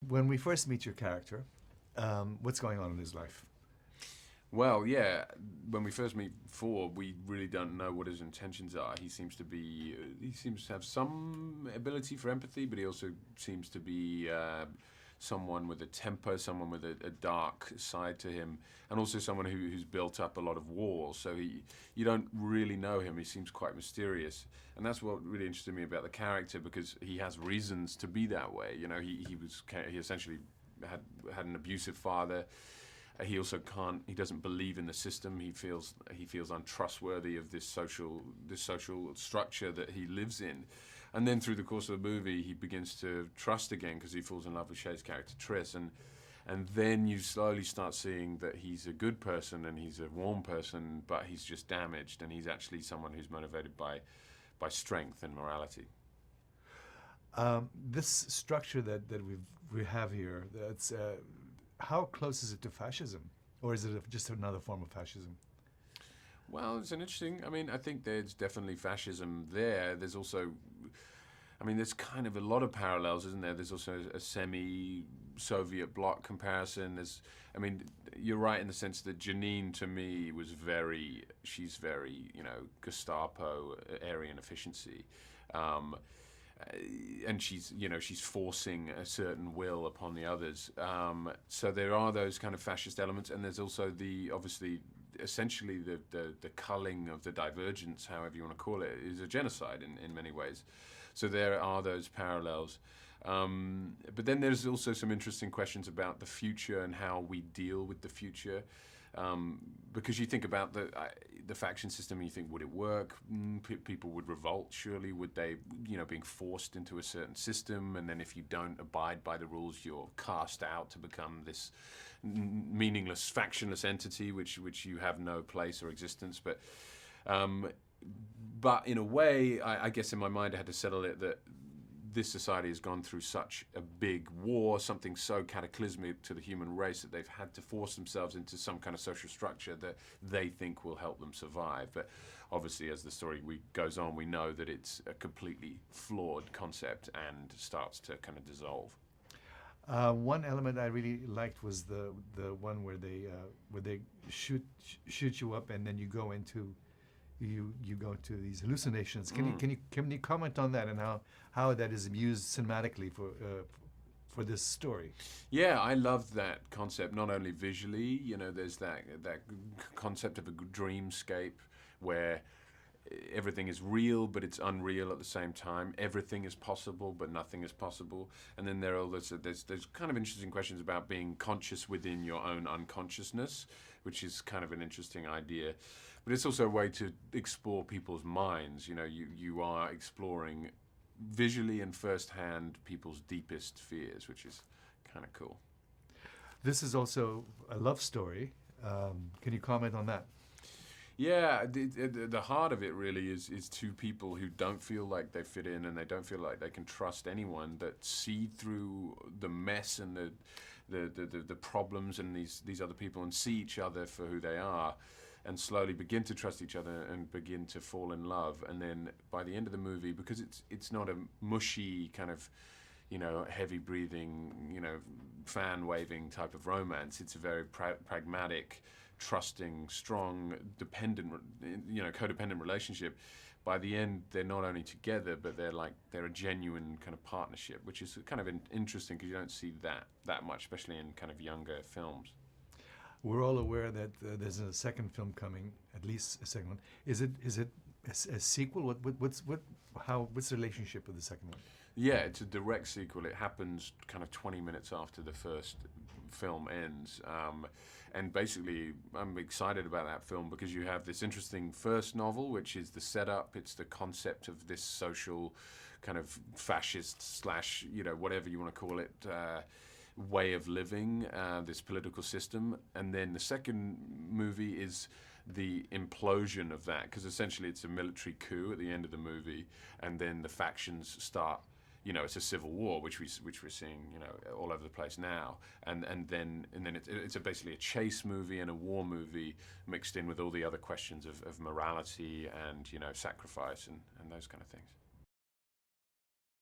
When we first meet your character, what's going on in his life? Well, yeah. When we first meet Ford, we really don't know what his intentions are. He seems to have some ability for empathy, but he also seems to be someone with a temper, someone with a dark side to him, and also someone who's built up a lot of walls. So you don't really know him. He seems quite mysterious, and that's what really interested me about the character, because he has reasons to be that way. You know, he essentially had an abusive father. He also can't. He doesn't believe in the system. He feels untrustworthy of this social structure that he lives in. And then through the course of the movie, he begins to trust again because he falls in love with Shay's character Triss, and then you slowly start seeing that he's a good person and he's a warm person, but he's just damaged, and he's actually someone who's motivated by strength and morality. This structure that we have here, that's how close is it to fascism, or is it just another form of fascism? Well, it's an interesting. I mean, I think there's definitely fascism there. There's also, I mean, there's kind of a lot of parallels, isn't there? There's also a semi-Soviet bloc comparison. I mean, you're right in the sense that Janine, to me, she's very, Gestapo, Aryan efficiency. And she's forcing a certain will upon the others. So there are those kind of fascist elements, and there's also essentially the culling of the Divergence, however you want to call it, is a genocide in many ways. So there are those parallels. But then there's also some interesting questions about the future and how we deal with the future. Because you think about the faction system, and you think, would it work? People would revolt, surely. Would they, being forced into a certain system, and then if you don't abide by the rules, you're cast out to become this meaningless, factionless entity, which you have no place or existence. But in a way, I guess in my mind, I had to settle it that this society has gone through such a big war, something so cataclysmic to the human race, that they've had to force themselves into some kind of social structure that they think will help them survive. But obviously, as the story goes on, we know that it's a completely flawed concept and starts to kind of dissolve. One element I really liked was the one where they shoot you up, and then you go into these hallucinations. Can you comment on that, and how that is used cinematically for this story? Yeah, I love that concept. Not only visually, there's that concept of a dreamscape where everything is real, but it's unreal at the same time. Everything is possible, but nothing is possible. And then there's kind of interesting questions about being conscious within your own unconsciousness, which is kind of an interesting idea. But it's also a way to explore people's minds. You are exploring visually and firsthand people's deepest fears, which is kind of cool. This is also a love story. Can you comment on that? Yeah, the heart of it really is two people who don't feel like they fit in, and they don't feel like they can trust anyone, that see through the mess and the problems and these other people, and see each other for who they are, and slowly begin to trust each other and begin to fall in love. And then by the end of the movie, because it's not a mushy kind of, heavy breathing, fan waving type of romance. It's a very pragmatic, trusting, strong, dependent, codependent relationship. By the end, they're not only together, but they're a genuine kind of partnership, which is kind of interesting because you don't see that much, especially in kind of younger films. We're all aware that there's a second film coming, at least a second one. Is it a sequel? What's the relationship with the second one? Yeah, it's a direct sequel. It happens kind of 20 minutes after the first film ends. And basically, I'm excited about that film because you have this interesting first novel, which is the setup. It's the concept of this social kind of fascist / whatever you want to call it, way of living, this political system. And then the second movie is the implosion of that, because essentially it's a military coup at the end of the movie, and then the factions start. It's a civil war, which we're seeing, all over the place now, and then it's basically a chase movie and a war movie mixed in with all the other questions of morality and sacrifice and those kind of things.